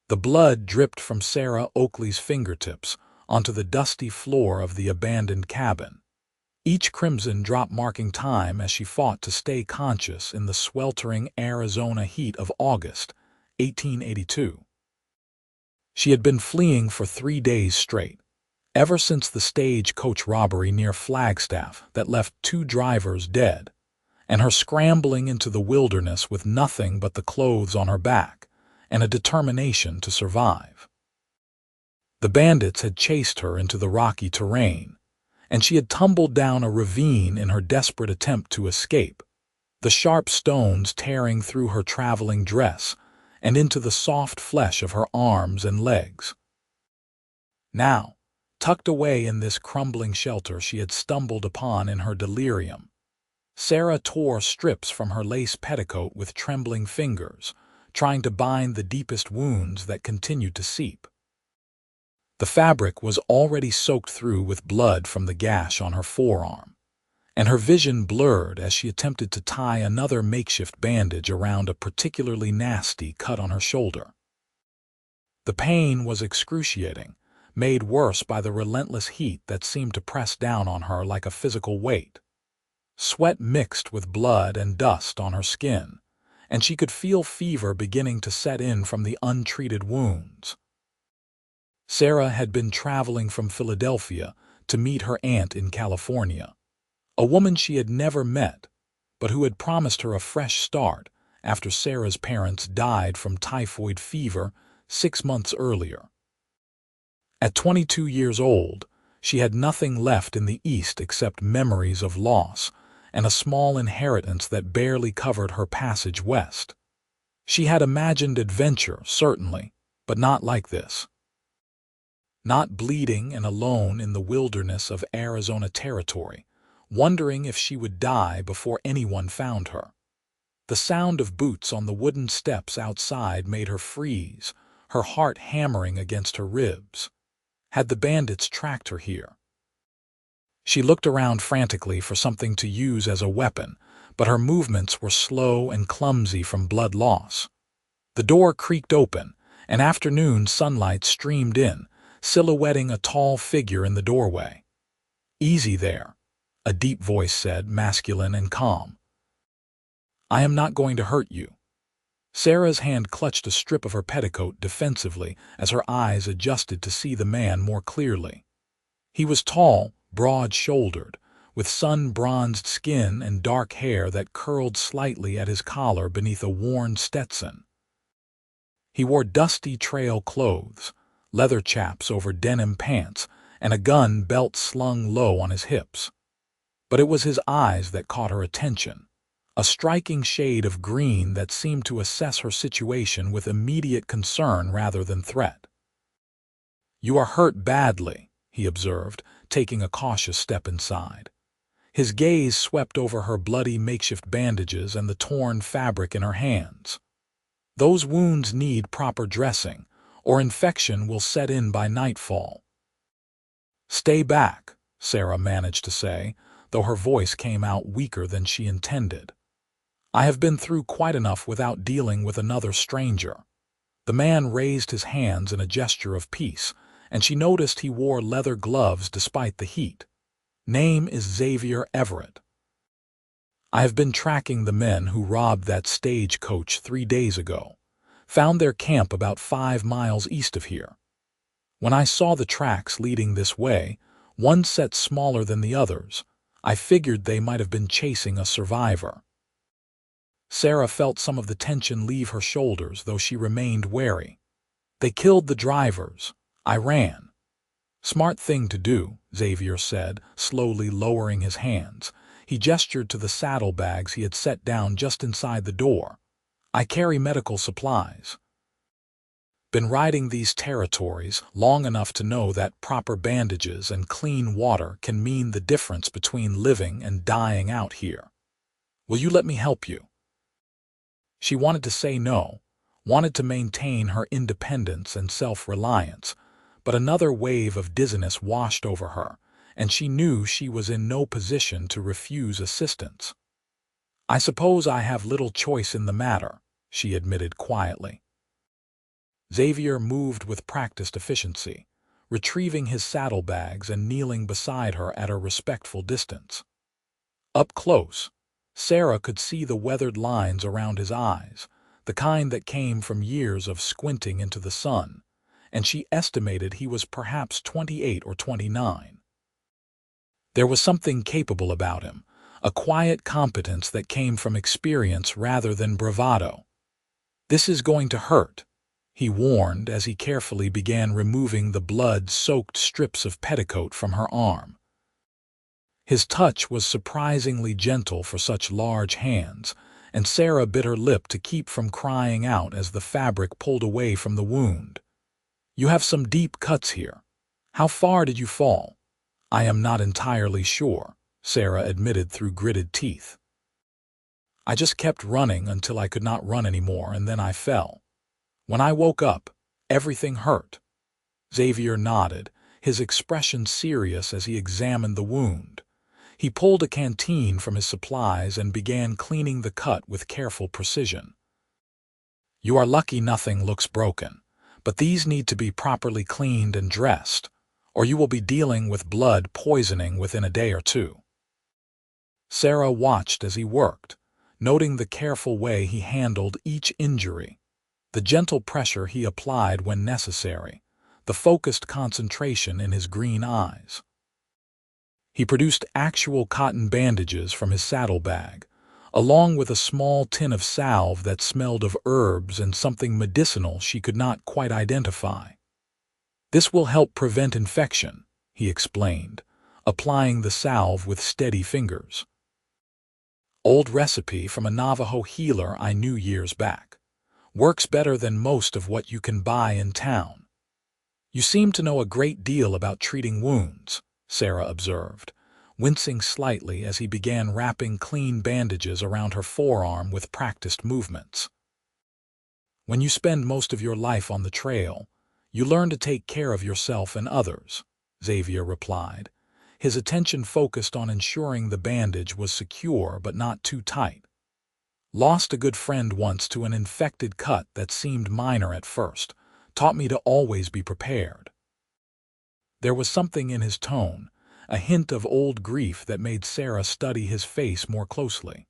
The blood dripped from Sarah Oakley's fingertips onto the dusty floor of the abandoned cabin, each crimson drop marking time as she fought to stay conscious in the sweltering Arizona heat of August 1882. She had been fleeing for 3 days straight, ever since the stagecoach robbery near Flagstaff that left 2 drivers dead, and her scrambling into the wilderness with nothing but the clothes on her back and a determination to survive. The bandits had chased her into the rocky terrain, and she had tumbled down a ravine in her desperate attempt to escape, the sharp stones tearing through her traveling dress and into the soft flesh of her arms and legs. Now, tucked away in this crumbling shelter she had stumbled upon in her delirium, Sarah tore strips from her lace petticoat with trembling fingers, trying to bind the deepest wounds that continued to seep. The fabric was already soaked through with blood from the gash on her forearm, and her vision blurred as she attempted to tie another makeshift bandage around a particularly nasty cut on her shoulder. The pain was excruciating, made worse by the relentless heat that seemed to press down on her like a physical weight. Sweat mixed with blood and dust on her skin, and she could feel fever beginning to set in from the untreated wounds. Sarah had been traveling from Philadelphia to meet her aunt in California, a woman she had never met, but who had promised her a fresh start after Sarah's parents died from typhoid fever 6 months earlier. At 22 years old, she had nothing left in the East except memories of loss and a small inheritance that barely covered her passage west. She had imagined adventure, certainly, but not like this. Not bleeding and alone in the wilderness of Arizona territory, wondering if she would die before anyone found her. The sound of boots on the wooden steps outside made her freeze, her heart hammering against her ribs. Had the bandits tracked her here? She looked around frantically for something to use as a weapon, but her movements were slow and clumsy from blood loss. The door creaked open, and afternoon sunlight streamed in, silhouetting a tall figure in the doorway. "Easy there," a deep voice said, masculine and calm. "I am not going to hurt you." Sarah's hand clutched a strip of her petticoat defensively as her eyes adjusted to see the man more clearly. He was tall, broad-shouldered, with sun-bronzed skin and dark hair that curled slightly at his collar beneath a worn Stetson. He wore dusty trail clothes, leather chaps over denim pants, and a gun belt slung low on his hips. But it was his eyes that caught her attention, a striking shade of green that seemed to assess her situation with immediate concern rather than threat. "You are hurt badly," he observed, taking a cautious step inside. His gaze swept over her bloody makeshift bandages and the torn fabric in her hands. "Those wounds need proper dressing, or infection will set in by nightfall." "Stay back," Sarah managed to say, though her voice came out weaker than she intended. "I have been through quite enough without dealing with another stranger." The man raised his hands in a gesture of peace, and she noticed he wore leather gloves despite the heat. "Name is Xavier Everett. I have been tracking the men who robbed that stagecoach 3 days ago. Found their camp about 5 miles east of here. When I saw the tracks leading this way, one set smaller than the others, I figured they might have been chasing a survivor." Sarah felt some of the tension leave her shoulders, though she remained wary. "They killed the drivers. I ran." "Smart thing to do," Xavier said, slowly lowering his hands. He gestured to the saddlebags he had set down just inside the door. "I carry medical supplies. Been riding these territories long enough to know that proper bandages and clean water can mean the difference between living and dying out here. Will you let me help you?" She wanted to say no, wanted to maintain her independence and self-reliance, but another wave of dizziness washed over her, and she knew she was in no position to refuse assistance. "I suppose I have little choice in the matter," she admitted quietly. Xavier moved with practiced efficiency, retrieving his saddlebags and kneeling beside her at a respectful distance. Up close, Sarah could see the weathered lines around his eyes, the kind that came from years of squinting into the sun, and she estimated he was perhaps 28 or 29. There was something capable about him, a quiet competence that came from experience rather than bravado. "This is going to hurt," he warned as he carefully began removing the blood-soaked strips of petticoat from her arm. His touch was surprisingly gentle for such large hands, and Sarah bit her lip to keep from crying out as the fabric pulled away from the wound. "You have some deep cuts here. How far did you fall?" "I am not entirely sure," Sarah admitted through gritted teeth. "I just kept running until I could not run anymore, and then I fell. When I woke up, everything hurt." Xavier nodded, his expression serious as he examined the wound. He pulled a canteen from his supplies and began cleaning the cut with careful precision. "You are lucky nothing looks broken, but these need to be properly cleaned and dressed, or you will be dealing with blood poisoning within a day or two." Sarah watched as he worked, noting the careful way he handled each injury, the gentle pressure he applied when necessary, the focused concentration in his green eyes. He produced actual cotton bandages from his saddlebag, along with a small tin of salve that smelled of herbs and something medicinal she could not quite identify. "This will help prevent infection," he explained, applying the salve with steady fingers. "Old recipe from a Navajo healer I knew years back. Works better than most of what you can buy in town." "You seem to know a great deal about treating wounds," Sarah observed, wincing slightly as he began wrapping clean bandages around her forearm with practiced movements. "When you spend most of your life on the trail, you learn to take care of yourself and others," Xavier replied, his attention focused on ensuring the bandage was secure but not too tight. "Lost a good friend once to an infected cut that seemed minor at first. Taught me to always be prepared." There was something in his tone, a hint of old grief that made Sarah study his face more closely.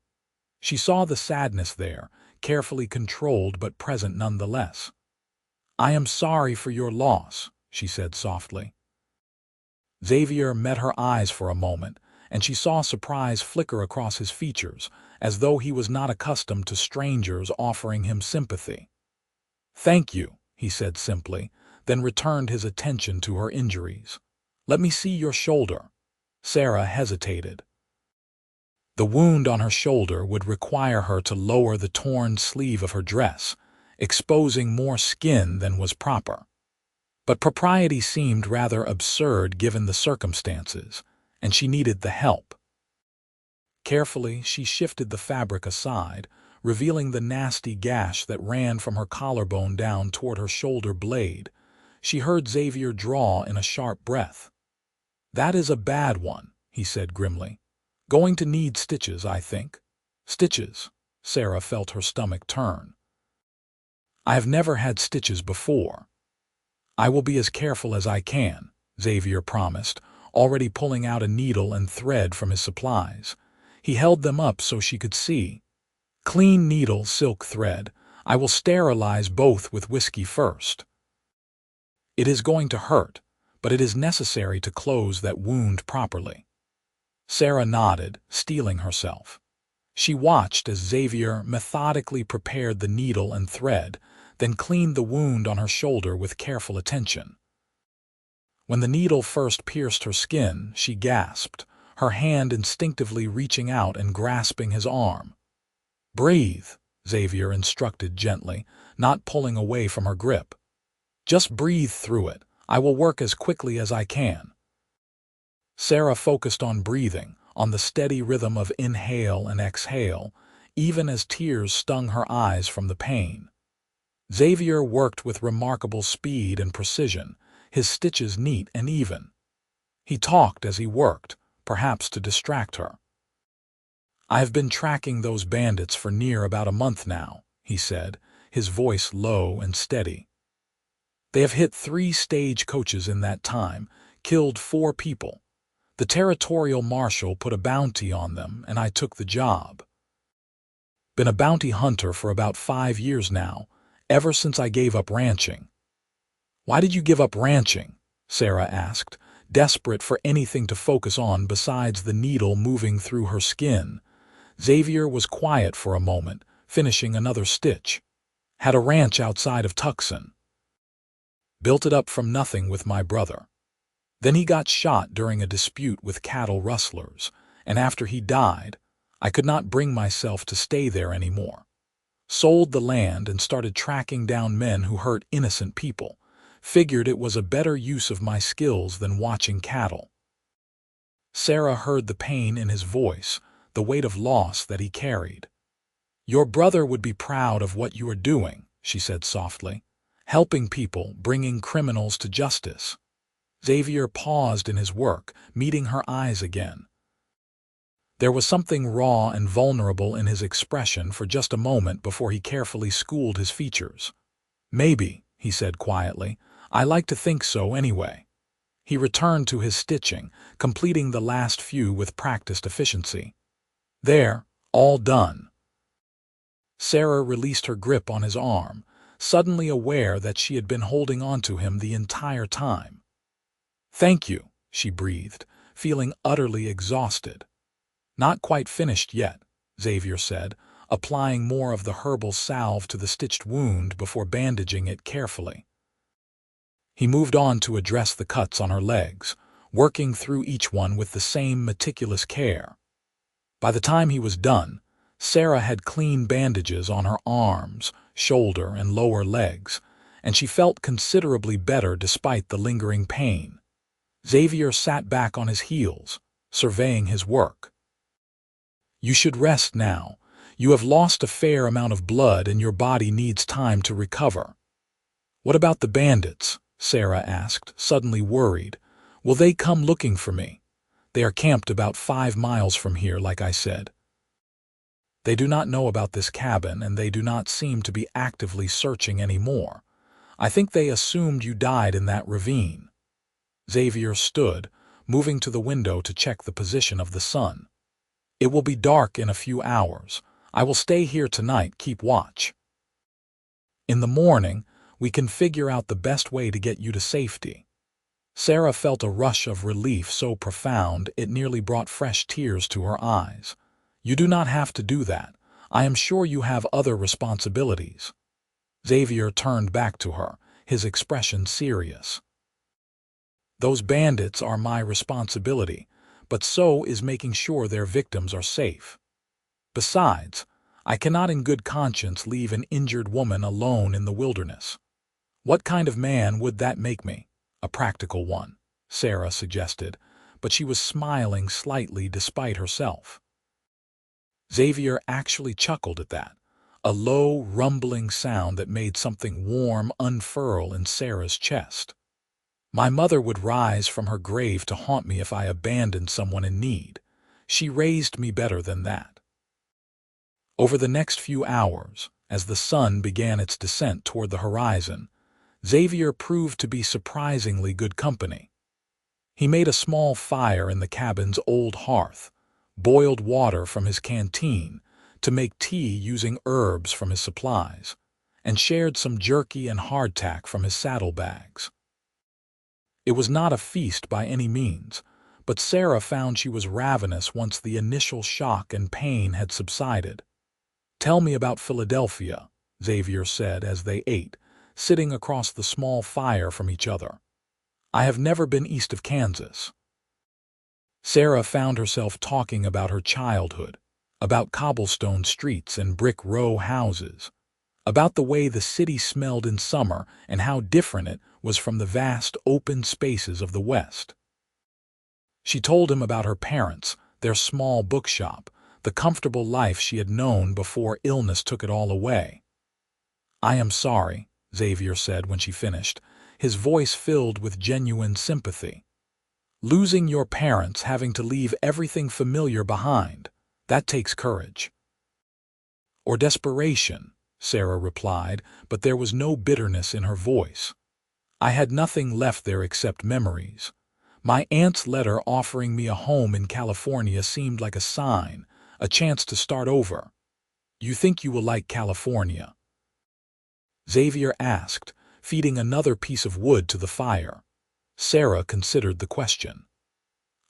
She saw the sadness there, carefully controlled but present nonetheless. "I am sorry for your loss," she said softly. Xavier met her eyes for a moment, and she saw surprise flicker across his features, as though he was not accustomed to strangers offering him sympathy. "Thank you," he said simply, then returned his attention to her injuries. "Let me see your shoulder." Sarah hesitated. The wound on her shoulder would require her to lower the torn sleeve of her dress, exposing more skin than was proper. But propriety seemed rather absurd given the circumstances, and she needed the help. Carefully, she shifted the fabric aside, revealing the nasty gash that ran from her collarbone down toward her shoulder blade. She heard Xavier draw in a sharp breath. "That is a bad one," he said grimly. "Going to need stitches, I think." "Stitches?" Sarah felt her stomach turn. "I have never had stitches before." "I will be as careful as I can," Xavier promised, already pulling out a needle and thread from his supplies. He held them up so she could see. "Clean needle, silk thread. I will sterilize both with whiskey first." "It is going to hurt, but it is necessary to close that wound properly." Sarah nodded, steeling herself. She watched as Xavier methodically prepared the needle and thread, then cleaned the wound on her shoulder with careful attention. When the needle first pierced her skin, she gasped, her hand instinctively reaching out and grasping his arm. "Breathe," Xavier instructed gently, not pulling away from her grip. "Just breathe through it. I will work as quickly as I can." Sarah focused on breathing, on the steady rhythm of inhale and exhale, even as tears stung her eyes from the pain. Xavier worked with remarkable speed and precision, his stitches neat and even. He talked as he worked, perhaps to distract her. "I have been tracking those bandits for near about a month now," he said, his voice low and steady. They have hit 3 stagecoaches in that time, killed 4 people. The territorial marshal put a bounty on them, and I took the job. Been a bounty hunter for about 5 years now, ever since I gave up ranching. Why did you give up ranching? Sarah asked, desperate for anything to focus on besides the needle moving through her skin. Xavier was quiet for a moment, finishing another stitch. Had a ranch outside of Tucson. Built it up from nothing with my brother. Then he got shot during a dispute with cattle rustlers, and after he died, I could not bring myself to stay there anymore. Sold the land and started tracking down men who hurt innocent people. Figured it was a better use of my skills than watching cattle. Sarah heard the pain in his voice, the weight of loss that he carried. Your brother would be proud of what you are doing, she said softly. Helping people, bringing criminals to justice. Xavier paused in his work, meeting her eyes again. There was something raw and vulnerable in his expression for just a moment before he carefully schooled his features. Maybe, he said quietly. I like to think so anyway. He returned to his stitching, completing the last few with practiced efficiency. There, all done. Sarah released her grip on his arm, suddenly aware that she had been holding on to him the entire time. Thank you, she breathed, feeling utterly exhausted. Not quite finished yet, Xavier said, applying more of the herbal salve to the stitched wound before bandaging it carefully. He moved on to address the cuts on her legs, working through each one with the same meticulous care. By the time he was done, Sarah had clean bandages on her arms, shoulder, and lower legs, and she felt considerably better despite the lingering pain. Xavier sat back on his heels, surveying his work. You should rest now. You have lost a fair amount of blood and your body needs time to recover. What about the bandits? Sarah asked, suddenly worried. Will they come looking for me? They are camped about 5 miles from here, like I said. They do not know about this cabin, and they do not seem to be actively searching anymore. I think they assumed you died in that ravine. Xavier stood, moving to the window to check the position of the sun. It will be dark in a few hours. I will stay here tonight, keep watch. In the morning, we can figure out the best way to get you to safety. Sarah felt a rush of relief so profound it nearly brought fresh tears to her eyes. You do not have to do that. I am sure you have other responsibilities. Xavier turned back to her, his expression serious. Those bandits are my responsibility, but so is making sure their victims are safe. Besides, I cannot in good conscience leave an injured woman alone in the wilderness. What kind of man would that make me? A practical one, Sarah suggested, but she was smiling slightly despite herself. Xavier actually chuckled at that, a low, rumbling sound that made something warm unfurl in Sarah's chest. My mother would rise from her grave to haunt me if I abandoned someone in need. She raised me better than that. Over the next few hours, as the sun began its descent toward the horizon, Xavier proved to be surprisingly good company. He made a small fire in the cabin's old hearth, boiled water from his canteen to make tea using herbs from his supplies, and shared some jerky and hardtack from his saddlebags. It was not a feast by any means, but Sarah found she was ravenous once the initial shock and pain had subsided. Tell me about Philadelphia, Xavier said as they ate, sitting across the small fire from each other. I have never been east of Kansas. Sarah found herself talking about her childhood, about cobblestone streets and brick row houses, about the way the city smelled in summer and how different it was from the vast open spaces of the West. She told him about her parents, their small bookshop, the comfortable life she had known before illness took it all away. I am sorry, Xavier said when she finished, his voice filled with genuine sympathy. Losing your parents, having to leave everything familiar behind, that takes courage. Or desperation, Sarah replied, but there was no bitterness in her voice. I had nothing left there except memories. My aunt's letter offering me a home in California seemed like a sign, a chance to start over. You think you will like California? Xavier asked, feeding another piece of wood to the fire. Sarah considered the question.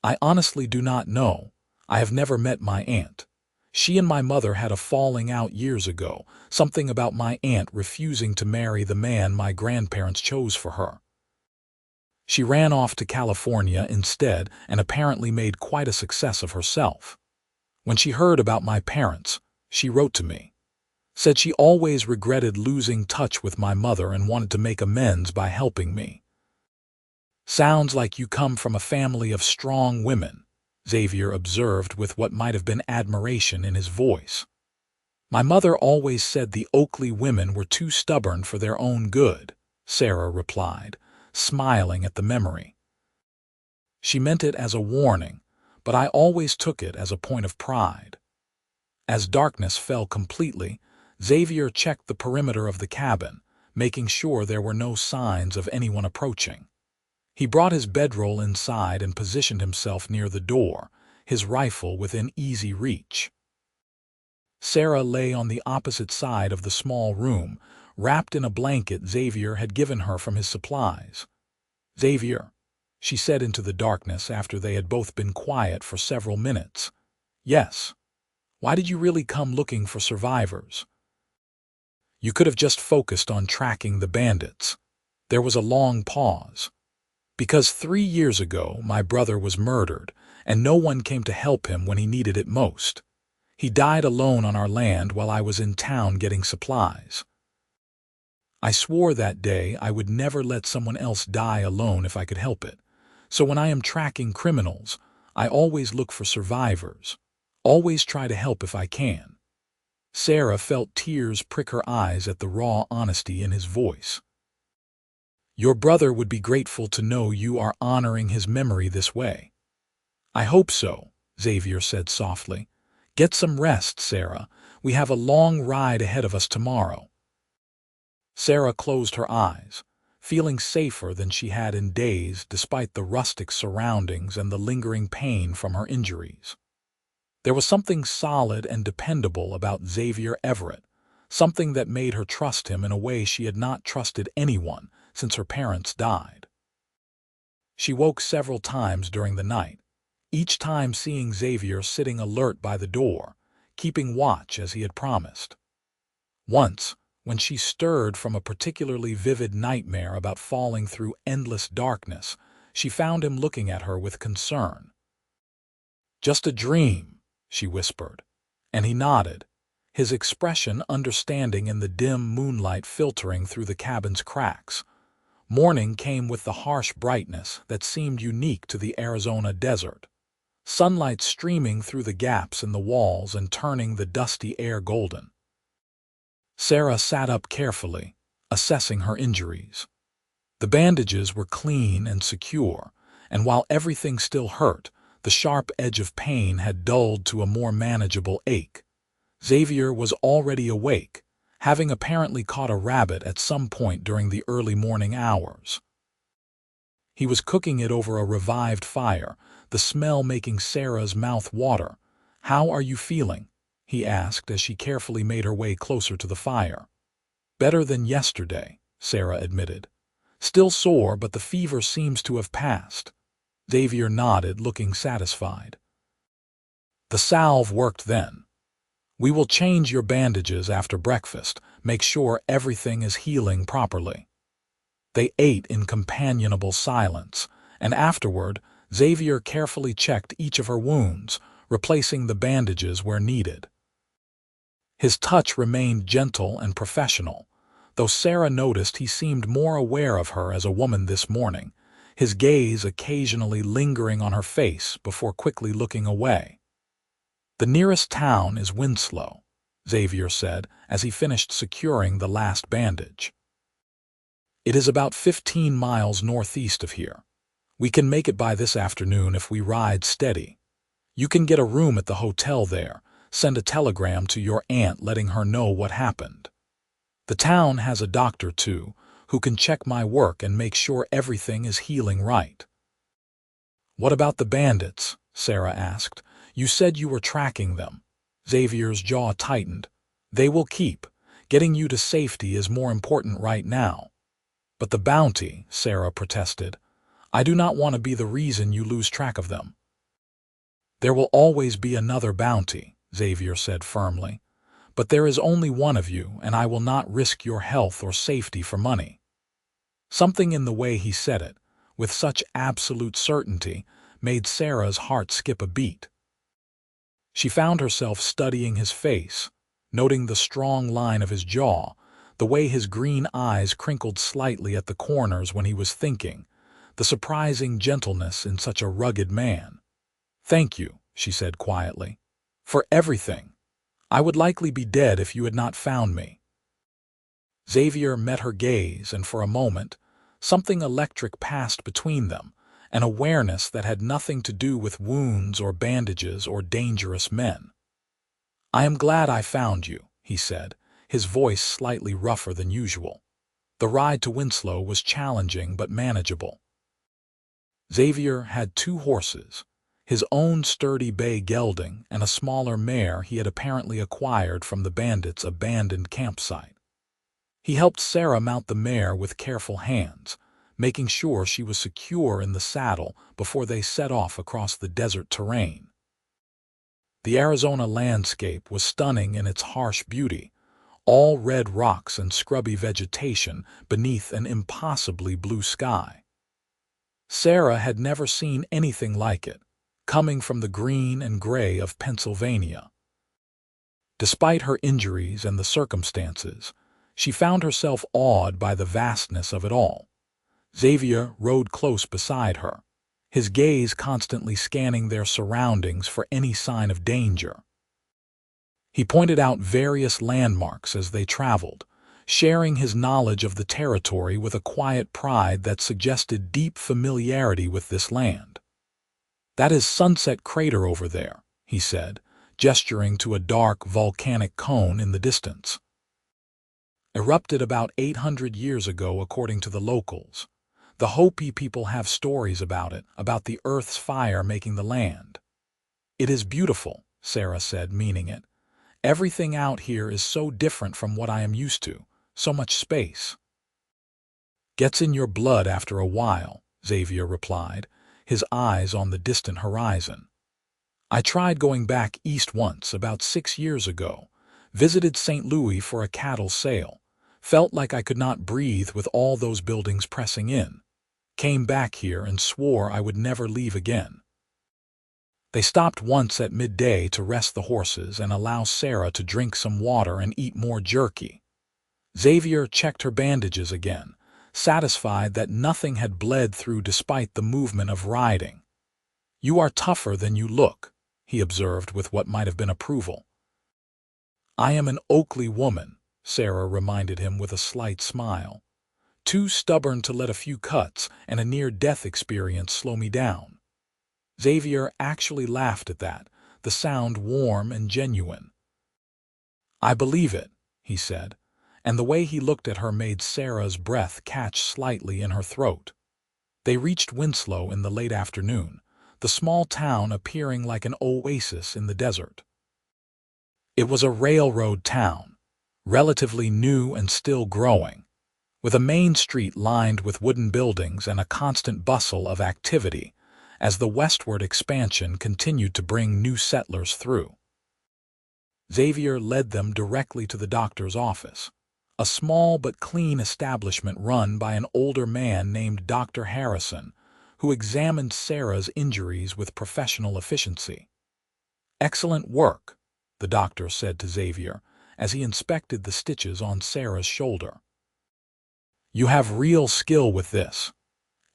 I honestly do not know. I have never met my aunt. She and my mother had a falling out years ago, something about my aunt refusing to marry the man my grandparents chose for her. She ran off to California instead and apparently made quite a success of herself. When she heard about my parents, she wrote to me. Said she always regretted losing touch with my mother and wanted to make amends by helping me. Sounds like you come from a family of strong women, Xavier observed with what might have been admiration in his voice. My mother always said the Oakley women were too stubborn for their own good, Sarah replied, smiling at the memory. She meant it as a warning, but I always took it as a point of pride. As darkness fell completely, Xavier checked the perimeter of the cabin, making sure there were no signs of anyone approaching. He brought his bedroll inside and positioned himself near the door, his rifle within easy reach. Sarah lay on the opposite side of the small room, wrapped in a blanket Xavier had given her from his supplies. Xavier, she said into the darkness after they had both been quiet for several minutes. Yes. Why did you really come looking for survivors? You could have just focused on tracking the bandits. There was a long pause. Because 3 years ago my brother was murdered, and no one came to help him when he needed it most. He died alone on our land while I was in town getting supplies. I swore that day I would never let someone else die alone if I could help it. So when I am tracking criminals, I always look for survivors. Always try to help if I can. Sarah felt tears prick her eyes at the raw honesty in his voice. Your brother would be grateful to know you are honoring his memory this way. I hope so, Xavier said softly. Get some rest, Sarah. We have a long ride ahead of us tomorrow. Sarah closed her eyes, feeling safer than she had in days despite the rustic surroundings and the lingering pain from her injuries. There was something solid and dependable about Xavier Everett, something that made her trust him in a way she had not trusted anyone since her parents died. She woke several times during the night, each time seeing Xavier sitting alert by the door, keeping watch as he had promised. Once, when she stirred from a particularly vivid nightmare about falling through endless darkness, she found him looking at her with concern. Just a dream, she whispered, and he nodded, his expression understanding in the dim moonlight filtering through the cabin's cracks. Morning came with the harsh brightness that seemed unique to the Arizona desert, sunlight streaming through the gaps in the walls and turning the dusty air golden. Sarah sat up carefully, assessing her injuries. The bandages were clean and secure, and while everything still hurt, the sharp edge of pain had dulled to a more manageable ache. Xavier was already awake, having apparently caught a rabbit at some point during the early morning hours. He was cooking it over a revived fire, the smell making Sarah's mouth water. How are you feeling? He asked as she carefully made her way closer to the fire. Better than yesterday, Sarah admitted. Still sore, but the fever seems to have passed. Xavier nodded, looking satisfied. The salve worked then. We will change your bandages after breakfast, make sure everything is healing properly. They ate in companionable silence, and afterward, Xavier carefully checked each of her wounds, replacing the bandages where needed. His touch remained gentle and professional, though Sarah noticed he seemed more aware of her as a woman this morning, his gaze occasionally lingering on her face before quickly looking away. The nearest town is Winslow, Xavier said as he finished securing the last bandage. It is about 15 miles northeast of here. We can make it by this afternoon if we ride steady. You can get a room at the hotel there, send a telegram to your aunt letting her know what happened. The town has a doctor too, who can check my work and make sure everything is healing right." "What about the bandits?" Sarah asked. "You said you were tracking them." Xavier's jaw tightened. "They will keep. Getting you to safety is more important right now." "But the bounty," Sarah protested. "I do not want to be the reason you lose track of them." "There will always be another bounty," Xavier said firmly. "But there is only one of you, and I will not risk your health or safety for money." Something in the way he said it, with such absolute certainty, made Sarah's heart skip a beat. She found herself studying his face, noting the strong line of his jaw, the way his green eyes crinkled slightly at the corners when he was thinking, the surprising gentleness in such a rugged man. "Thank you," she said quietly, "for everything. I would likely be dead if you had not found me." Xavier met her gaze, and for a moment, something electric passed between them, an awareness that had nothing to do with wounds or bandages or dangerous men. "I am glad I found you," he said, his voice slightly rougher than usual. The ride to Winslow was challenging but manageable. Xavier had 2 horses, his own sturdy bay gelding and a smaller mare he had apparently acquired from the bandits' abandoned campsite. He helped Sarah mount the mare with careful hands, making sure she was secure in the saddle before they set off across the desert terrain. The Arizona landscape was stunning in its harsh beauty, all red rocks and scrubby vegetation beneath an impossibly blue sky. Sarah had never seen anything like it, coming from the green and gray of Pennsylvania. Despite her injuries and the circumstances, she found herself awed by the vastness of it all. Xavier rode close beside her, his gaze constantly scanning their surroundings for any sign of danger. He pointed out various landmarks as they traveled, sharing his knowledge of the territory with a quiet pride that suggested deep familiarity with this land. "That is Sunset Crater over there," he said, gesturing to a dark volcanic cone in the distance. "Erupted about 800 years ago according to the locals. The Hopi people have stories about it, about the Earth's fire making the land." "It is beautiful," Sarah said, meaning it. "Everything out here is so different from what I am used to, so much space." "Gets in your blood after a while," Xavier replied, his eyes on the distant horizon. "I tried going back east once, about 6 years ago, visited St. Louis for a cattle sale, felt like I could not breathe with all those buildings pressing in. Came back here and swore I would never leave again." They stopped once at midday to rest the horses and allow Sarah to drink some water and eat more jerky. Xavier checked her bandages again, satisfied that nothing had bled through despite the movement of riding. "You are tougher than you look," he observed with what might have been approval. "I am an Oakley woman," Sarah reminded him with a slight smile. "Too stubborn to let a few cuts and a near-death experience slow me down." Xavier actually laughed at that, the sound warm and genuine. "I believe it," he said, and the way he looked at her made Sarah's breath catch slightly in her throat. They reached Winslow in the late afternoon, the small town appearing like an oasis in the desert. It was a railroad town, relatively new and still growing, with a main street lined with wooden buildings and a constant bustle of activity as the westward expansion continued to bring new settlers through. Xavier led them directly to the doctor's office, a small but clean establishment run by an older man named Dr. Harrison, who examined Sarah's injuries with professional efficiency. "Excellent work," the doctor said to Xavier as he inspected the stitches on Sarah's shoulder. "You have real skill with this.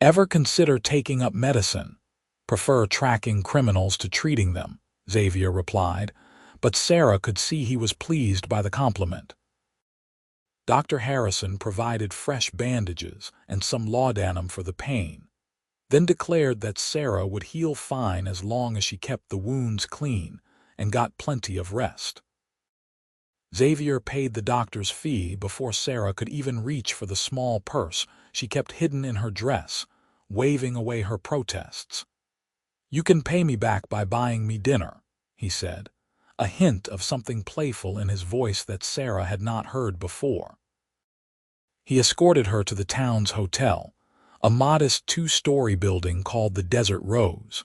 Ever consider taking up medicine?" "Prefer tracking criminals to treating them," Xavier replied, but Sarah could see he was pleased by the compliment. Dr. Harrison provided fresh bandages and some laudanum for the pain, then declared that Sarah would heal fine as long as she kept the wounds clean and got plenty of rest. Xavier paid the doctor's fee before Sarah could even reach for the small purse she kept hidden in her dress, waving away her protests. "You can pay me back by buying me dinner," he said, a hint of something playful in his voice that Sarah had not heard before. He escorted her to the town's hotel, a modest two-story building called the Desert Rose.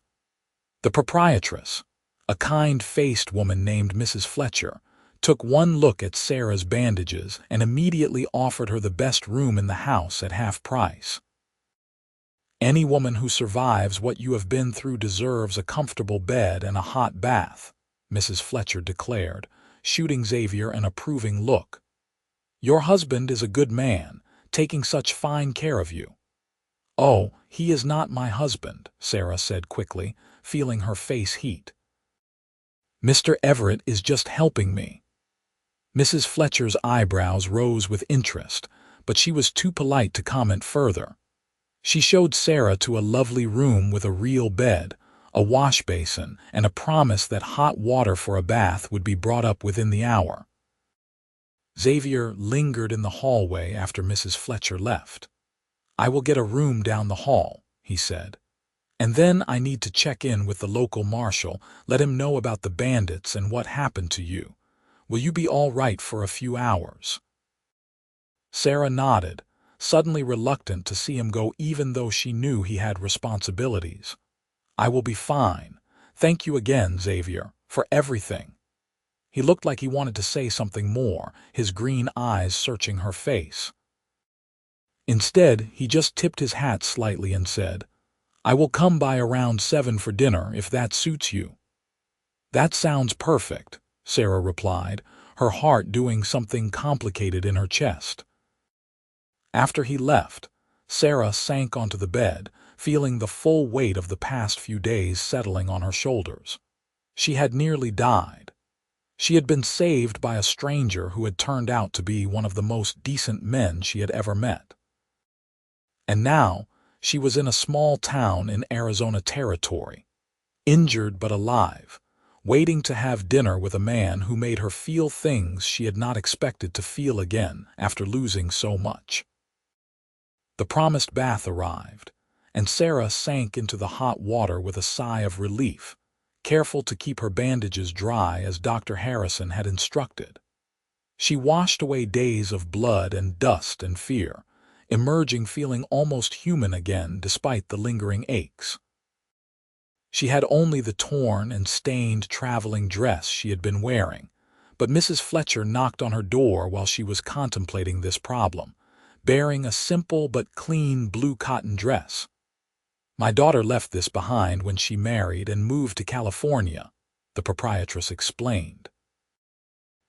The proprietress, a kind-faced woman named Mrs. Fletcher, took one look at Sarah's bandages and immediately offered her the best room in the house at half price. "Any woman who survives what you have been through deserves a comfortable bed and a hot bath," Mrs. Fletcher declared, shooting Xavier an approving look. "Your husband is a good man, taking such fine care of you." "Oh, he is not my husband," Sarah said quickly, feeling her face heat. "Mr. Everett is just helping me." Mrs. Fletcher's eyebrows rose with interest, but she was too polite to comment further. She showed Sarah to a lovely room with a real bed, a wash basin, and a promise that hot water for a bath would be brought up within the hour. Xavier lingered in the hallway after Mrs. Fletcher left. "I will get a room down the hall," he said. "And then I need to check in with the local marshal, let him know about the bandits and what happened to you. Will you be all right for a few hours?" Sarah nodded, suddenly reluctant to see him go even though she knew he had responsibilities. "I will be fine. Thank you again, Xavier, for everything." He looked like he wanted to say something more, his green eyes searching her face. Instead, he just tipped his hat slightly and said, "I will come by around 7 for dinner if that suits you." "That sounds perfect," Sarah replied, her heart doing something complicated in her chest. After he left, Sarah sank onto the bed, feeling the full weight of the past few days settling on her shoulders. She had nearly died. She had been saved by a stranger who had turned out to be one of the most decent men she had ever met. And now, she was in a small town in Arizona Territory, injured but alive, waiting to have dinner with a man who made her feel things she had not expected to feel again after losing so much. The promised bath arrived, and Sarah sank into the hot water with a sigh of relief, careful to keep her bandages dry as Dr. Harrison had instructed. She washed away days of blood and dust and fear, emerging feeling almost human again despite the lingering aches. She had only the torn and stained traveling dress she had been wearing, but Mrs. Fletcher knocked on her door while she was contemplating this problem, bearing a simple but clean blue cotton dress. "My daughter left this behind when she married and moved to California," the proprietress explained.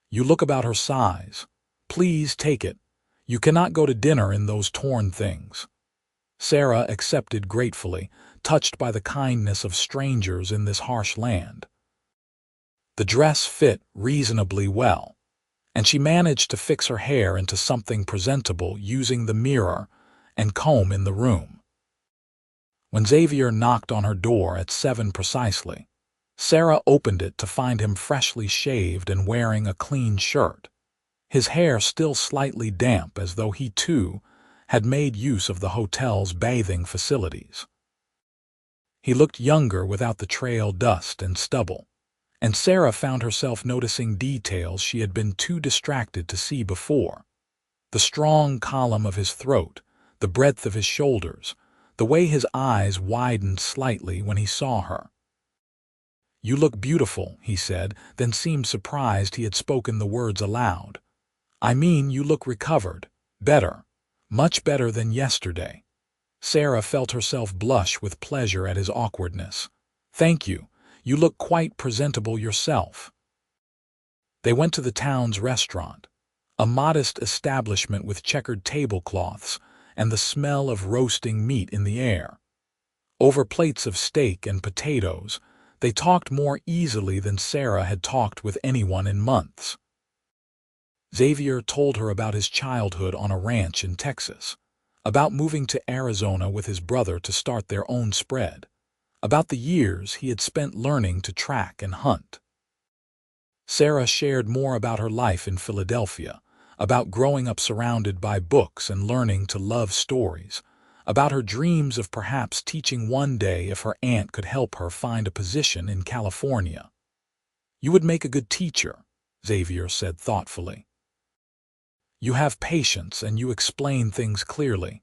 "You look about her size. Please take it. You cannot go to dinner in those torn things." Sarah accepted gratefully, touched by the kindness of strangers in this harsh land. The dress fit reasonably well, and she managed to fix her hair into something presentable using the mirror and comb in the room. When Xavier knocked on her door at 7 precisely, Sarah opened it to find him freshly shaved and wearing a clean shirt, his hair still slightly damp as though he, too, had made use of the hotel's bathing facilities. He looked younger without the trail dust and stubble, and Sarah found herself noticing details she had been too distracted to see before. The strong column of his throat, the breadth of his shoulders, the way his eyes widened slightly when he saw her. "You look beautiful," he said, then seemed surprised he had spoken the words aloud. "I mean, you look recovered, better, much better than yesterday." Sarah felt herself blush with pleasure at his awkwardness. "Thank you. You look quite presentable yourself." They went to the town's restaurant, a modest establishment with checkered tablecloths and the smell of roasting meat in the air. Over plates of steak and potatoes, they talked more easily than Sarah had talked with anyone in months. Xavier told her about his childhood on a ranch in Texas, about moving to Arizona with his brother to start their own spread, about the years he had spent learning to track and hunt. Sarah shared more about her life in Philadelphia, about growing up surrounded by books and learning to love stories, about her dreams of perhaps teaching one day if her aunt could help her find a position in California. "You would make a good teacher," Xavier said thoughtfully. "You have patience and you explain things clearly.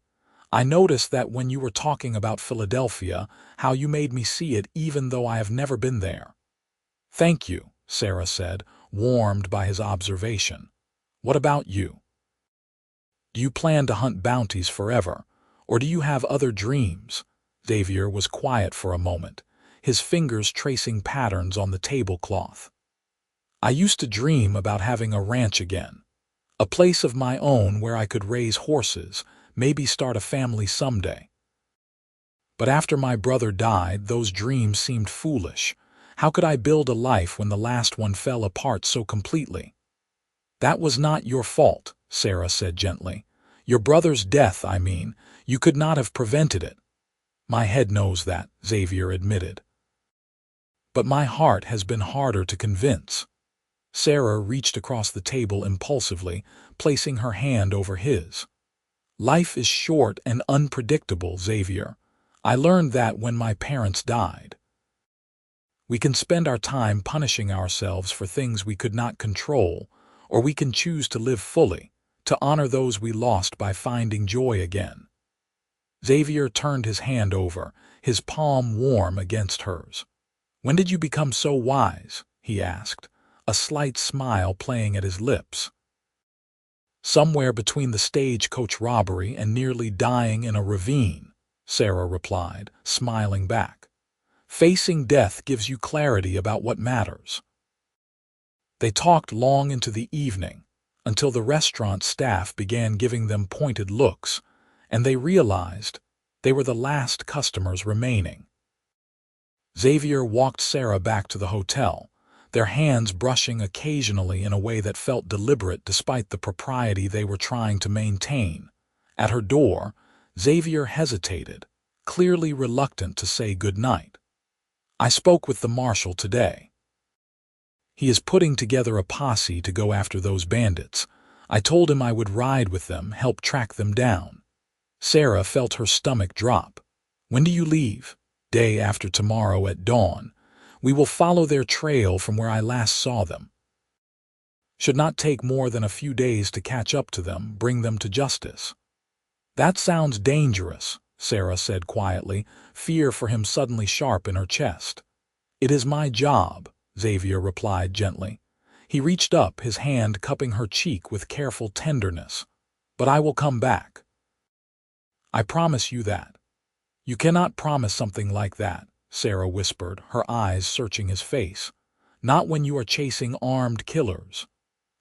I noticed that when you were talking about Philadelphia, how you made me see it even though I have never been there." "Thank you," Sarah said, warmed by his observation. "What about you? Do you plan to hunt bounties forever, or do you have other dreams?" Xavier was quiet for a moment, his fingers tracing patterns on the tablecloth. "I used to dream about having a ranch again, a place of my own where I could raise horses, maybe start a family someday. But after my brother died, those dreams seemed foolish. How could I build a life when the last one fell apart so completely?" "That was not your fault," Sarah said gently. "Your brother's death, I mean. You could not have prevented it." "My head knows that," Xavier admitted. "But my heart has been harder to convince." Sarah reached across the table impulsively, placing her hand over his. "Life is short and unpredictable, Xavier. I learned that when my parents died. We can spend our time punishing ourselves for things we could not control, or we can choose to live fully, to honor those we lost by finding joy again." Xavier turned his hand over, his palm warm against hers. "When did you become so wise?" he asked, a slight smile playing at his lips. "Somewhere between the stagecoach robbery and nearly dying in a ravine," Sarah replied, smiling back. "Facing death gives you clarity about what matters." They talked long into the evening, until the restaurant staff began giving them pointed looks, and they realized they were the last customers remaining. Xavier walked Sarah back to the hotel, their hands brushing occasionally in a way that felt deliberate despite the propriety they were trying to maintain. At her door, Xavier hesitated, clearly reluctant to say good night. "I spoke with the marshal today. He is putting together a posse to go after those bandits. I told him I would ride with them, help track them down." Sarah felt her stomach drop. "When do you leave?" "Day after tomorrow at dawn. We will follow their trail from where I last saw them. Should not take more than a few days to catch up to them, bring them to justice." "That sounds dangerous," Sarah said quietly, fear for him suddenly sharp in her chest. "It is my job," Xavier replied gently. He reached up, his hand cupping her cheek with careful tenderness. "But I will come back. I promise you that." "You cannot promise something like that," Sarah whispered, her eyes searching his face. "Not when you are chasing armed killers."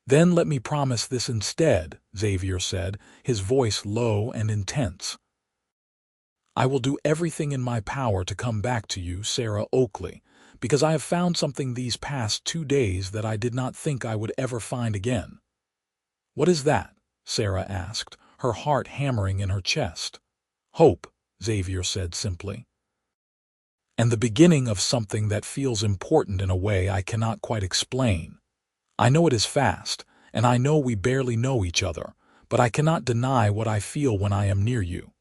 "Then let me promise this instead," Xavier said, his voice low and intense. "I will do everything in my power to come back to you, Sarah Oakley, because I have found something these past 2 days that I did not think I would ever find again." "What is that?" Sarah asked, her heart hammering in her chest. "Hope," Xavier said simply. "And the beginning of something that feels important in a way I cannot quite explain. I know it is fast, and I know we barely know each other, but I cannot deny what I feel when I am near you."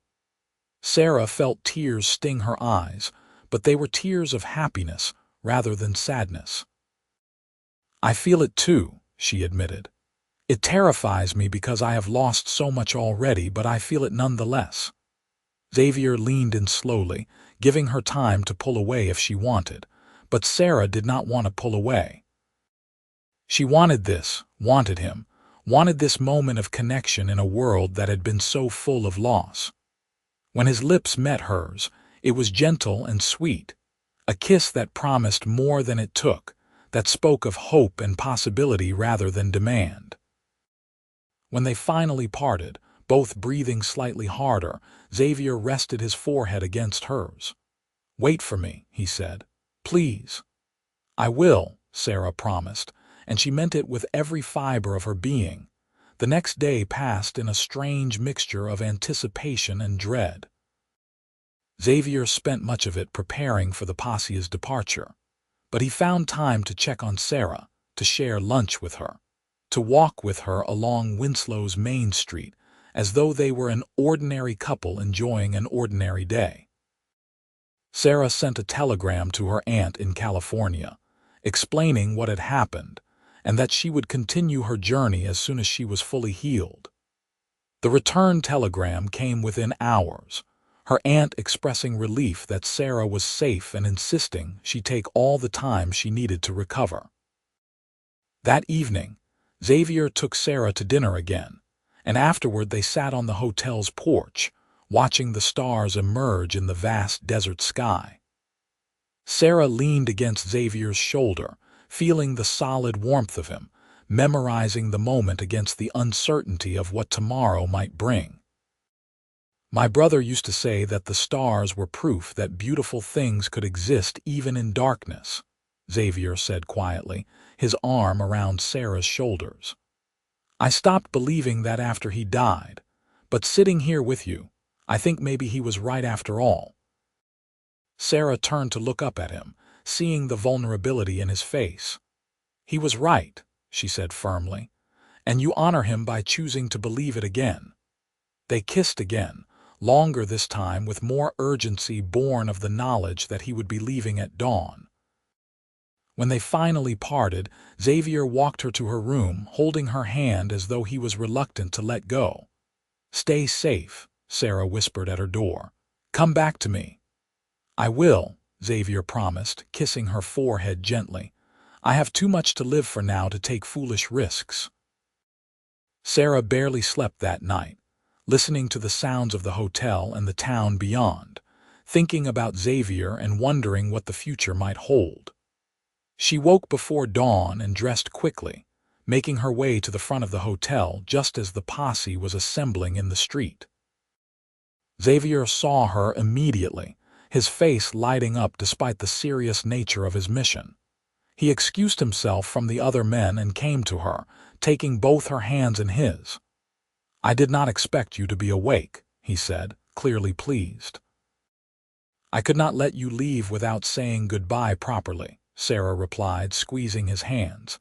Sarah felt tears sting her eyes, but they were tears of happiness rather than sadness. "I feel it too," she admitted. "It terrifies me because I have lost so much already, but I feel it nonetheless." Xavier leaned in slowly, giving her time to pull away if she wanted, but Sarah did not want to pull away. She wanted him, wanted this moment of connection in a world that had been so full of loss. When his lips met hers, it was gentle and sweet, a kiss that promised more than it took, that spoke of hope and possibility rather than demand. When they finally parted, both breathing slightly harder, Xavier rested his forehead against hers. "Wait for me," he said. "Please." "I will," Sarah promised, and she meant it with every fiber of her being. The next day passed in a strange mixture of anticipation and dread. Xavier spent much of it preparing for the posse's departure, but he found time to check on Sarah, to share lunch with her, to walk with her along Winslow's Main Street, as though they were an ordinary couple enjoying an ordinary day. Sarah sent a telegram to her aunt in California, explaining what had happened and that she would continue her journey as soon as she was fully healed. The return telegram came within hours, her aunt expressing relief that Sarah was safe and insisting she take all the time she needed to recover. That evening, Xavier took Sarah to dinner again, and afterward they sat on the hotel's porch, watching the stars emerge in the vast desert sky. Sarah leaned against Xavier's shoulder, feeling the solid warmth of him, memorizing the moment against the uncertainty of what tomorrow might bring. "My brother used to say that the stars were proof that beautiful things could exist even in darkness," Xavier said quietly, his arm around Sarah's shoulders. "I stopped believing that after he died, but sitting here with you, I think maybe he was right after all." Sarah turned to look up at him, seeing the vulnerability in his face. "He was right," she said firmly, "and you honor him by choosing to believe it again." They kissed again, longer this time with more urgency born of the knowledge that he would be leaving at dawn. When they finally parted, Xavier walked her to her room, holding her hand as though he was reluctant to let go. "Stay safe," Sarah whispered at her door. "Come back to me." "I will," Xavier promised, kissing her forehead gently. "I have too much to live for now to take foolish risks." Sarah barely slept that night, listening to the sounds of the hotel and the town beyond, thinking about Xavier and wondering what the future might hold. She woke before dawn and dressed quickly, making her way to the front of the hotel just as the posse was assembling in the street. Xavier saw her immediately, his face lighting up despite the serious nature of his mission. He excused himself from the other men and came to her, taking both her hands in his. "I did not expect you to be awake," he said, clearly pleased. "I could not let you leave without saying goodbye properly," Sarah replied, squeezing his hands.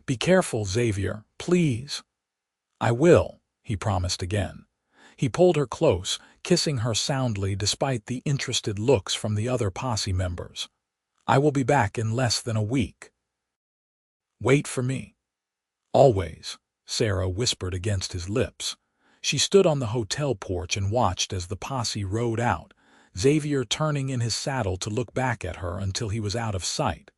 "Be careful, Xavier, please." "I will," he promised again. He pulled her close, kissing her soundly despite the interested looks from the other posse members. "I will be back in less than a week." "Wait for me." "Always," Sarah whispered against his lips. She stood on the hotel porch and watched as the posse rode out, Xavier turning in his saddle to look back at her until he was out of sight.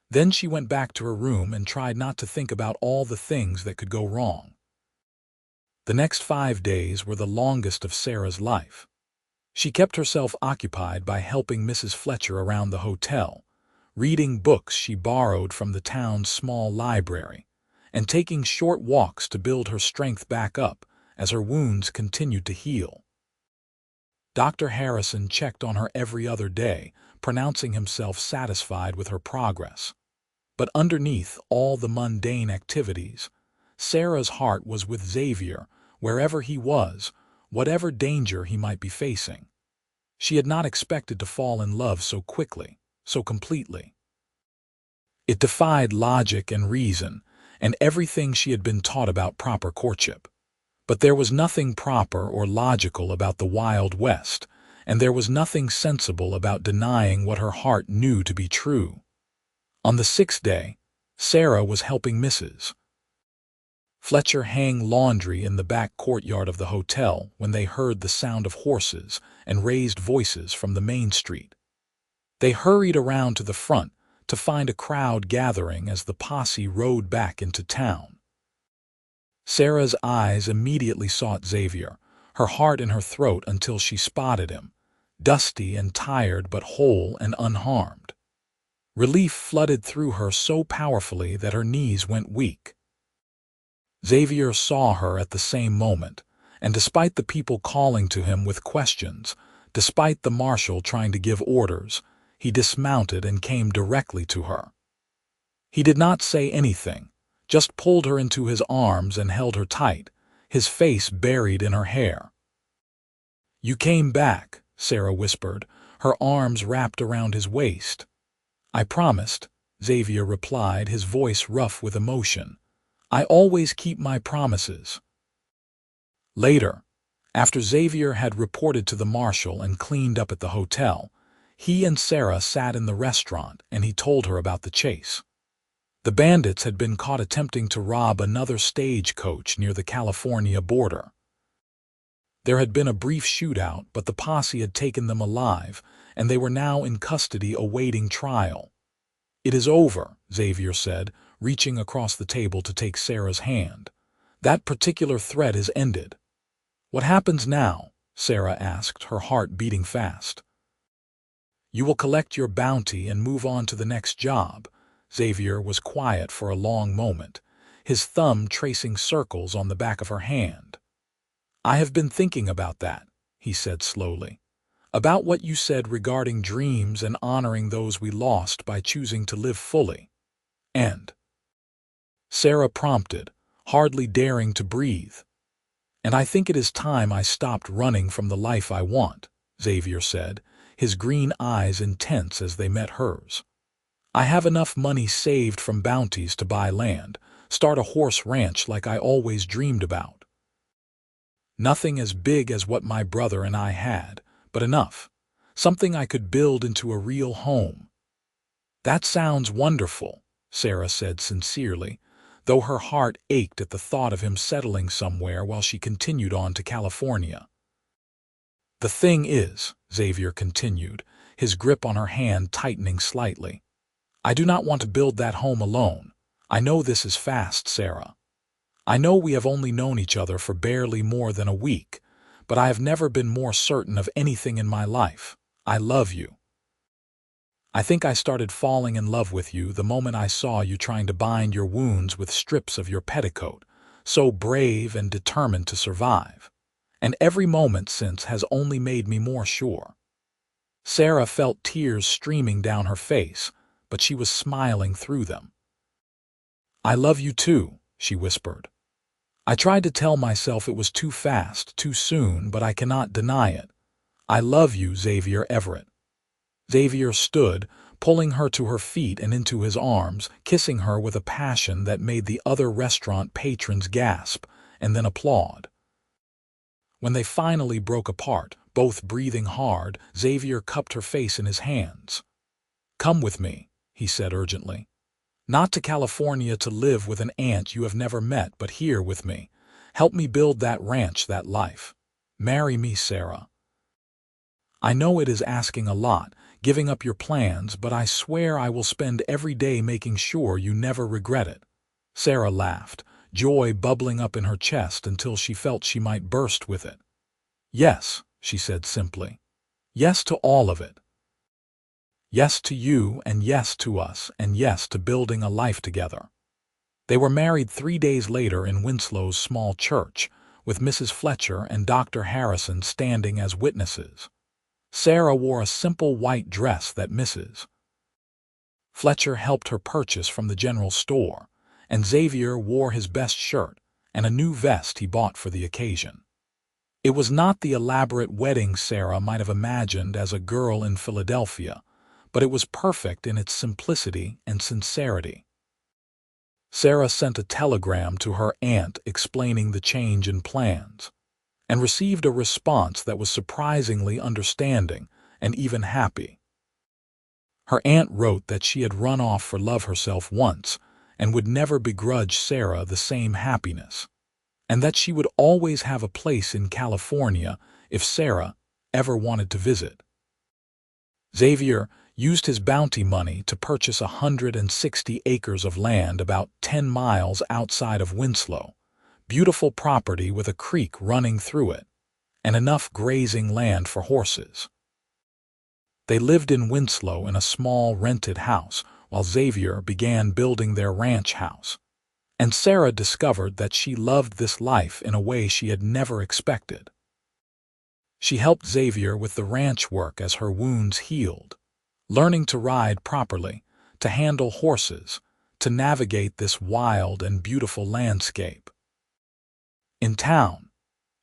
Then she went back to her room and tried not to think about all the things that could go wrong. The next 5 days were the longest of Sarah's life. She kept herself occupied by helping Mrs. Fletcher around the hotel, reading books she borrowed from the town's small library, and taking short walks to build her strength back up as her wounds continued to heal. Dr. Harrison checked on her every other day, pronouncing himself satisfied with her progress. But underneath all the mundane activities, Sarah's heart was with Xavier, wherever he was, whatever danger he might be facing. She had not expected to fall in love so quickly, so completely. It defied logic and reason, and everything she had been taught about proper courtship. But there was nothing proper or logical about the Wild West, and there was nothing sensible about denying what her heart knew to be true. On the 6th day, Sarah was helping Mrs. Fletcher hang laundry in the back courtyard of the hotel when they heard the sound of horses and raised voices from the main street. They hurried around to the front to find a crowd gathering as the posse rode back into town. Sarah's eyes immediately sought Xavier, her heart in her throat until she spotted him, dusty and tired but whole and unharmed. Relief flooded through her so powerfully that her knees went weak. Xavier saw her at the same moment, and despite the people calling to him with questions, despite the marshal trying to give orders, he dismounted and came directly to her. He did not say anything, just pulled her into his arms and held her tight, his face buried in her hair. "You came back," Sarah whispered, her arms wrapped around his waist. "I promised," Xavier replied, his voice rough with emotion. "I always keep my promises." Later, after Xavier had reported to the marshal and cleaned up at the hotel, he and Sarah sat in the restaurant and he told her about the chase. The bandits had been caught attempting to rob another stagecoach near the California border. There had been a brief shootout, but the posse had taken them alive, and they were now in custody awaiting trial. "It is over," Xavier said, reaching across the table to take Sarah's hand. "That particular threat is ended." "What happens now?" Sarah asked, her heart beating fast. "You will collect your bounty and move on to the next job." Xavier was quiet for a long moment, his thumb tracing circles on the back of her hand. "I have been thinking about that," he said slowly. "About what you said regarding dreams and honoring those we lost by choosing to live fully." "And?" Sarah prompted, hardly daring to breathe. "And I think it is time I stopped running from the life I want," Xavier said, his green eyes intense as they met hers. "I have enough money saved from bounties to buy land, start a horse ranch like I always dreamed about. Nothing as big as what my brother and I had, but enough. Something I could build into a real home." "That sounds wonderful," Sarah said sincerely, though her heart ached at the thought of him settling somewhere while she continued on to California. "The thing is," Xavier continued, his grip on her hand tightening slightly, "I do not want to build that home alone. I know this is fast, Sarah. I know we have only known each other for barely more than a week, but I have never been more certain of anything in my life. I love you. I think I started falling in love with you the moment I saw you trying to bind your wounds with strips of your petticoat, so brave and determined to survive. And every moment since has only made me more sure." Sarah felt tears streaming down her face, but she was smiling through them. "I love you too," she whispered. "I tried to tell myself it was too fast, too soon, but I cannot deny it. I love you, Xavier Everett." Xavier stood, pulling her to her feet and into his arms, kissing her with a passion that made the other restaurant patrons gasp and then applaud. When they finally broke apart, both breathing hard, Xavier cupped her face in his hands. "Come with me," he said urgently. "Not to California to live with an aunt you have never met, but here with me. Help me build that ranch, that life. Marry me, Sarah. I know it is asking a lot, giving up your plans, but I swear I will spend every day making sure you never regret it." Sarah laughed, joy bubbling up in her chest until she felt she might burst with it. "Yes," she said simply. "Yes to all of it. Yes to you, and yes to us, and yes to building a life together." They were married 3 days later in Winslow's small church, with Mrs. Fletcher and Dr. Harrison standing as witnesses. Sarah wore a simple white dress that Mrs. Fletcher helped her purchase from the general store, and Xavier wore his best shirt and a new vest he bought for the occasion. It was not the elaborate wedding Sarah might have imagined as a girl in Philadelphia, but it was perfect in its simplicity and sincerity. Sarah sent a telegram to her aunt explaining the change in plans, and received a response that was surprisingly understanding and even happy. Her aunt wrote that she had run off for love herself once and would never begrudge Sarah the same happiness, and that she would always have a place in California if Sarah ever wanted to visit. Xavier used his bounty money to purchase 160 acres of land about 10 miles outside of Winslow, beautiful property with a creek running through it, and enough grazing land for horses. They lived in Winslow in a small rented house while Xavier began building their ranch house, and Sarah discovered that she loved this life in a way she had never expected. She helped Xavier with the ranch work as her wounds healed, learning to ride properly, to handle horses, to navigate this wild and beautiful landscape. In town,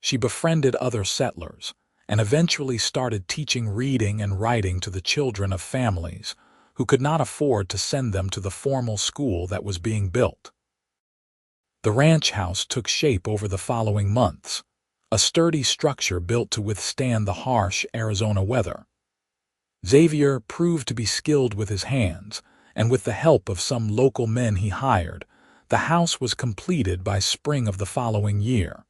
she befriended other settlers and eventually started teaching reading and writing to the children of families who could not afford to send them to the formal school that was being built. The ranch house took shape over the following months, a sturdy structure built to withstand the harsh Arizona weather. Xavier proved to be skilled with his hands, and with the help of some local men he hired, the house was completed by spring of the following year.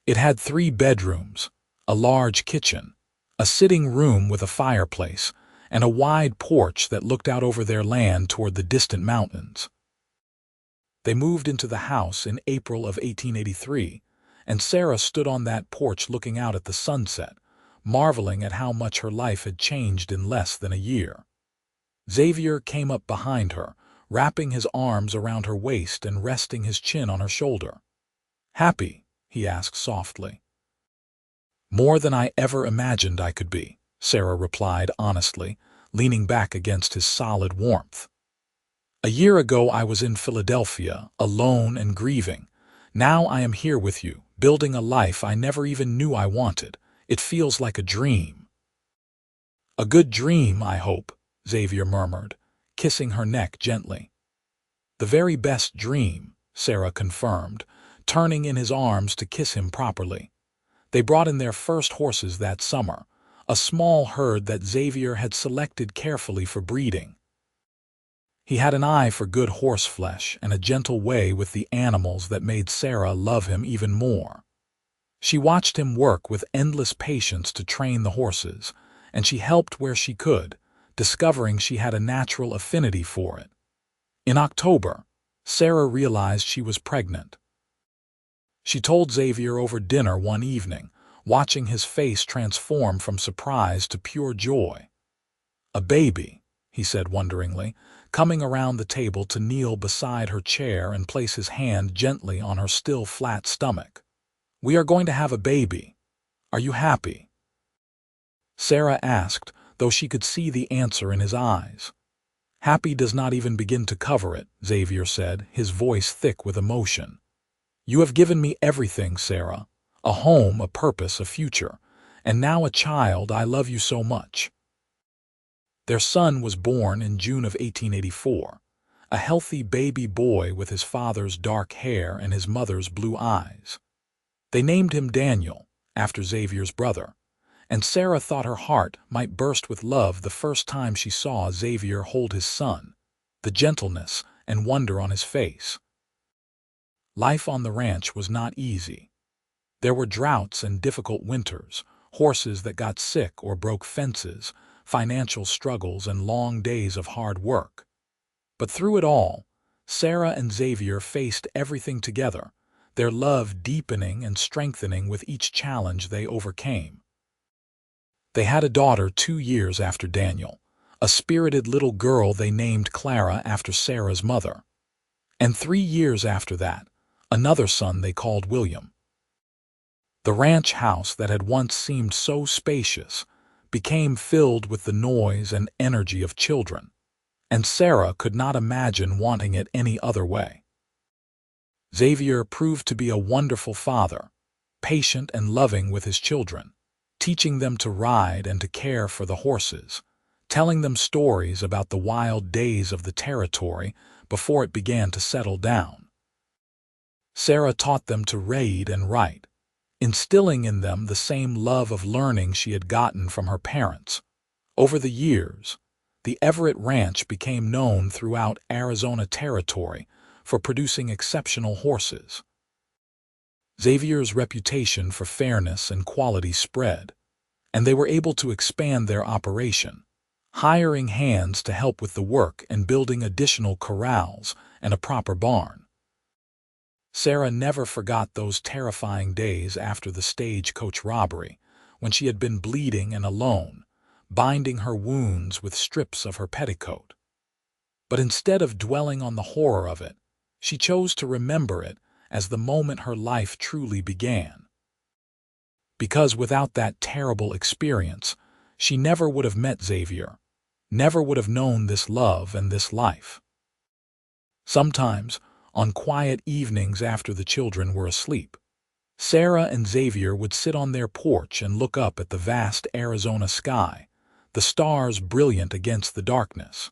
It had 3 bedrooms, a large kitchen, a sitting room with a fireplace, and a wide porch that looked out over their land toward the distant mountains. They moved into the house in April of 1883, and Sarah stood on that porch looking out at the sunset, marveling at how much her life had changed in less than a year. Xavier came up behind her, wrapping his arms around her waist and resting his chin on her shoulder. "Happy?" he asked softly. "More than I ever imagined I could be," Sarah replied honestly, leaning back against his solid warmth. "A year ago I was in Philadelphia, alone and grieving. Now I am here with you, building a life I never even knew I wanted. It feels like a dream." "A good dream, I hope," Xavier murmured, kissing her neck gently. "The very best dream," Sarah confirmed, turning in his arms to kiss him properly. They brought in their first horses that summer, a small herd that Xavier had selected carefully for breeding. He had an eye for good horse flesh and a gentle way with the animals that made Sarah love him even more. She watched him work with endless patience to train the horses, and she helped where she could, discovering she had a natural affinity for it. In October, Sarah realized she was pregnant. She told Xavier over dinner one evening, watching his face transform from surprise to pure joy. "A baby," he said wonderingly, coming around the table to kneel beside her chair and place his hand gently on her still flat stomach. "We are going to have a baby. Are you happy?" Sarah asked, though she could see the answer in his eyes. "Happy does not even begin to cover it," Xavier said, his voice thick with emotion. "You have given me everything, Sarah. A home, a purpose, a future, and now a child. I love you so much." Their son was born in June of 1884, a healthy baby boy with his father's dark hair and his mother's blue eyes. They named him Daniel, after Xavier's brother, and Sarah thought her heart might burst with love the first time she saw Xavier hold his son, the gentleness and wonder on his face. Life on the ranch was not easy. There were droughts and difficult winters, horses that got sick or broke fences, financial struggles, and long days of hard work. But through it all, Sarah and Xavier faced everything together, their love deepening and strengthening with each challenge they overcame. They had a daughter 2 years after Daniel, a spirited little girl they named Clara after Sarah's mother. And 3 years after that, another son they called William. The ranch house that had once seemed so spacious became filled with the noise and energy of children, and Sarah could not imagine wanting it any other way. Xavier proved to be a wonderful father, patient and loving with his children, teaching them to ride and to care for the horses, telling them stories about the wild days of the territory before it began to settle down. Sarah taught them to read and write, instilling in them the same love of learning she had gotten from her parents. Over the years, the Everett Ranch became known throughout Arizona territory for producing exceptional horses. Xavier's reputation for fairness and quality spread, and they were able to expand their operation, hiring hands to help with the work and building additional corrals and a proper barn. Sarah never forgot those terrifying days after the stagecoach robbery, when she had been bleeding and alone, binding her wounds with strips of her petticoat. But instead of dwelling on the horror of it, she chose to remember it as the moment her life truly began. Because without that terrible experience, she never would have met Xavier, never would have known this love and this life. Sometimes, on quiet evenings after the children were asleep, Sarah and Xavier would sit on their porch and look up at the vast Arizona sky, the stars brilliant against the darkness.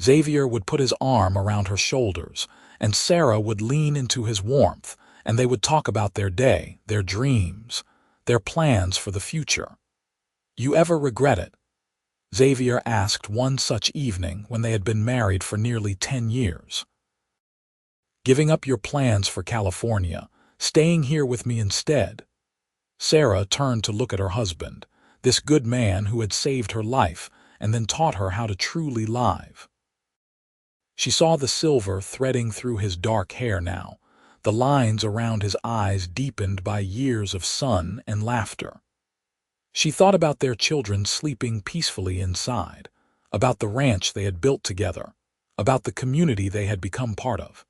Xavier would put his arm around her shoulders, and Sarah would lean into his warmth, and they would talk about their day, their dreams, their plans for the future. "You ever regret it?" Xavier asked one such evening when they had been married for nearly 10 years. "Giving up your plans for California, staying here with me instead?" Sarah turned to look at her husband, this good man who had saved her life and then taught her how to truly live. She saw the silver threading through his dark hair now, the lines around his eyes deepened by years of sun and laughter. She thought about their children sleeping peacefully inside, about the ranch they had built together, about the community they had become part of.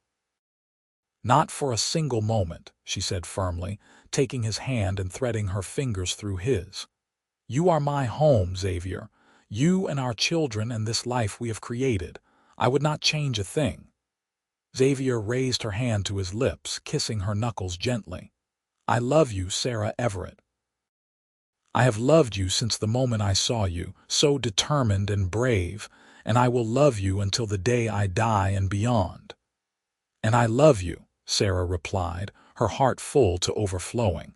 "Not for a single moment," she said firmly, taking his hand and threading her fingers through his. "You are my home, Xavier. You and our children and this life we have created. I would not change a thing." Xavier raised her hand to his lips, kissing her knuckles gently. "I love you, Sarah Everett. I have loved you since the moment I saw you, so determined and brave, and I will love you until the day I die and beyond." "And I love you," Sarah replied, her heart full to overflowing.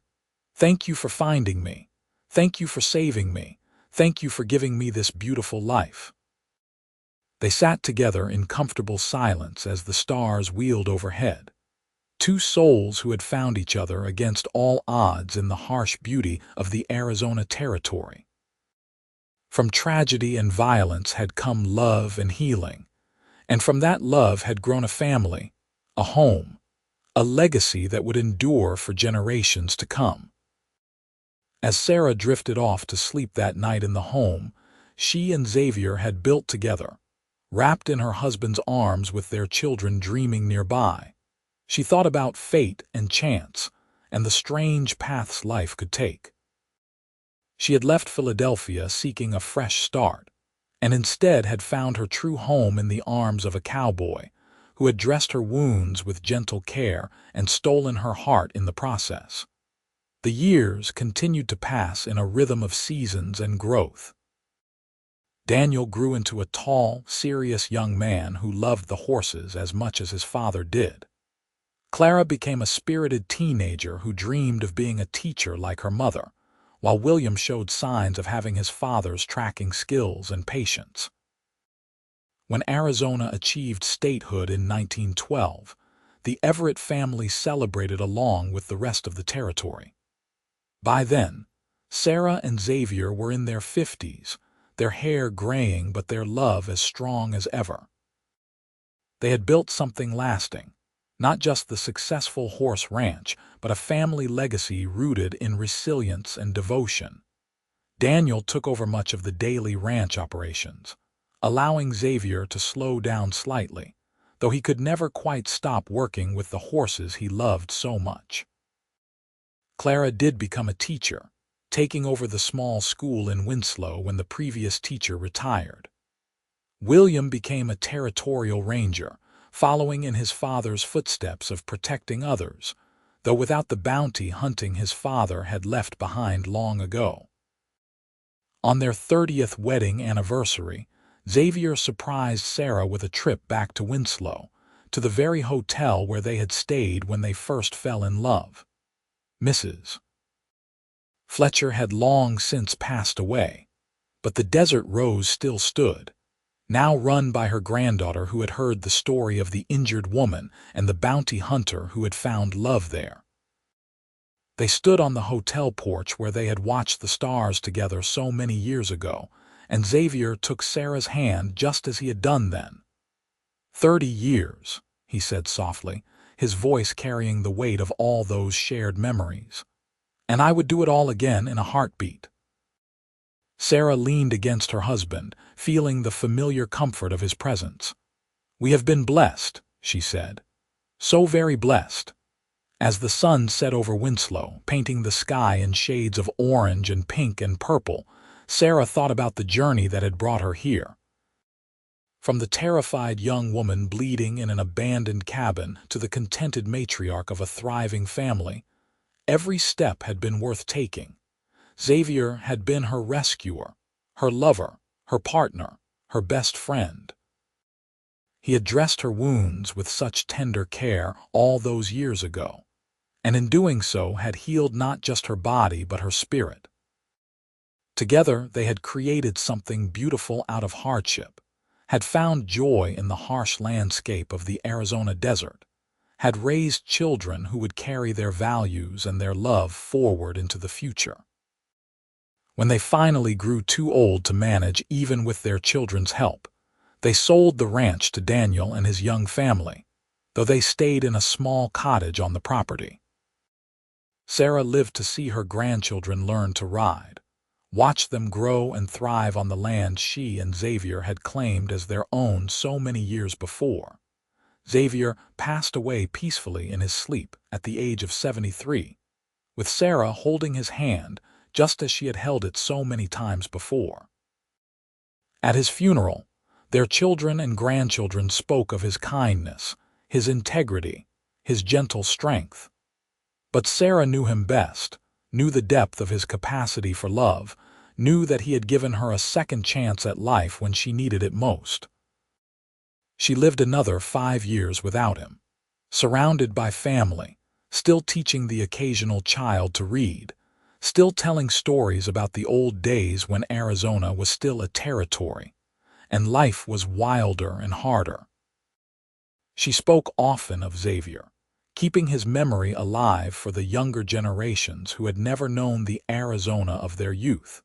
"Thank you for finding me. Thank you for saving me. Thank you for giving me this beautiful life." They sat together in comfortable silence as the stars wheeled overhead. Two souls who had found each other against all odds in the harsh beauty of the Arizona territory. From tragedy and violence had come love and healing, and from that love had grown a family, a home, a legacy that would endure for generations to come. As Sarah drifted off to sleep that night in the home she and Xavier had built together, wrapped in her husband's arms with their children dreaming nearby, she thought about fate and chance and the strange paths life could take. She had left Philadelphia seeking a fresh start, and instead had found her true home in the arms of a cowboy who had dressed her wounds with gentle care and stolen her heart in the process. The years continued to pass in a rhythm of seasons and growth. Daniel grew into a tall, serious young man who loved the horses as much as his father did. Clara became a spirited teenager who dreamed of being a teacher like her mother, while William showed signs of having his father's tracking skills and patience. When Arizona achieved statehood in 1912, the Everett family celebrated along with the rest of the territory. By then, Sarah and Xavier were in their 50s, their hair graying but their love as strong as ever. They had built something lasting, not just the successful horse ranch, but a family legacy rooted in resilience and devotion. Daniel took over much of the daily ranch operations, allowing Xavier to slow down slightly, though he could never quite stop working with the horses he loved so much. Clara did become a teacher, taking over the small school in Winslow when the previous teacher retired. William became a territorial ranger, following in his father's footsteps of protecting others, though without the bounty hunting his father had left behind long ago. On their 30th wedding anniversary, Xavier surprised Sarah with a trip back to Winslow, to the very hotel where they had stayed when they first fell in love. Mrs. Fletcher had long since passed away, but the Desert Rose still stood, now run by her granddaughter who had heard the story of the injured woman and the bounty hunter who had found love there. They stood on the hotel porch where they had watched the stars together so many years ago, and Xavier took Sarah's hand just as he had done then. 30 years, he said softly, his voice carrying the weight of all those shared memories. And I would do it all again in a heartbeat. Sarah leaned against her husband, feeling the familiar comfort of his presence. "We have been blessed," she said. "So very blessed." As the sun set over Winslow, painting the sky in shades of orange and pink and purple, Sarah thought about the journey that had brought her here. From the terrified young woman bleeding in an abandoned cabin to the contented matriarch of a thriving family, every step had been worth taking. Xavier had been her rescuer, her lover, her partner, her best friend. He had dressed her wounds with such tender care all those years ago, and in doing so had healed not just her body but her spirit. Together they had created something beautiful out of hardship, had found joy in the harsh landscape of the Arizona desert, had raised children who would carry their values and their love forward into the future. When they finally grew too old to manage even with their children's help, they sold the ranch to Daniel and his young family, though they stayed in a small cottage on the property. Sarah lived to see her grandchildren learn to ride, watch them grow and thrive on the land she and Xavier had claimed as their own so many years before. Xavier passed away peacefully in his sleep at the age of 73, with Sarah holding his hand just as she had held it so many times before. At his funeral, their children and grandchildren spoke of his kindness, his integrity, his gentle strength. But Sarah knew him best, knew the depth of his capacity for love, knew that he had given her a second chance at life when she needed it most. She lived another 5 years without him, surrounded by family, still teaching the occasional child to read, still telling stories about the old days when Arizona was still a territory, and life was wilder and harder. She spoke often of Xavier, keeping his memory alive for the younger generations who had never known the Arizona of their youth.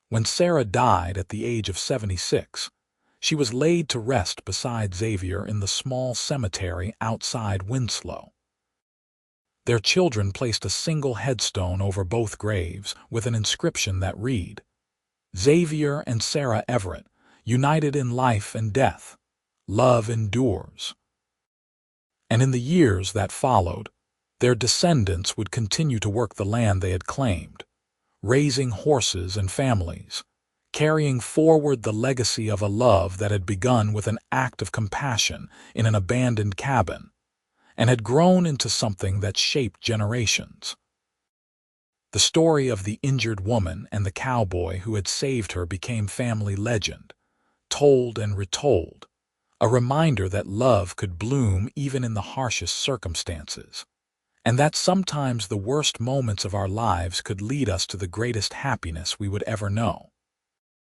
When Sarah died at the age of 76, she was laid to rest beside Xavier in the small cemetery outside Winslow. Their children placed a single headstone over both graves with an inscription that read, "Xavier and Sarah Everett, united in life and death. Love endures." And in the years that followed, their descendants would continue to work the land they had claimed, raising horses and families, carrying forward the legacy of a love that had begun with an act of compassion in an abandoned cabin, and had grown into something that shaped generations. The story of the injured woman and the cowboy who had saved her became family legend, told and retold, a reminder that love could bloom even in the harshest circumstances, and that sometimes the worst moments of our lives could lead us to the greatest happiness we would ever know.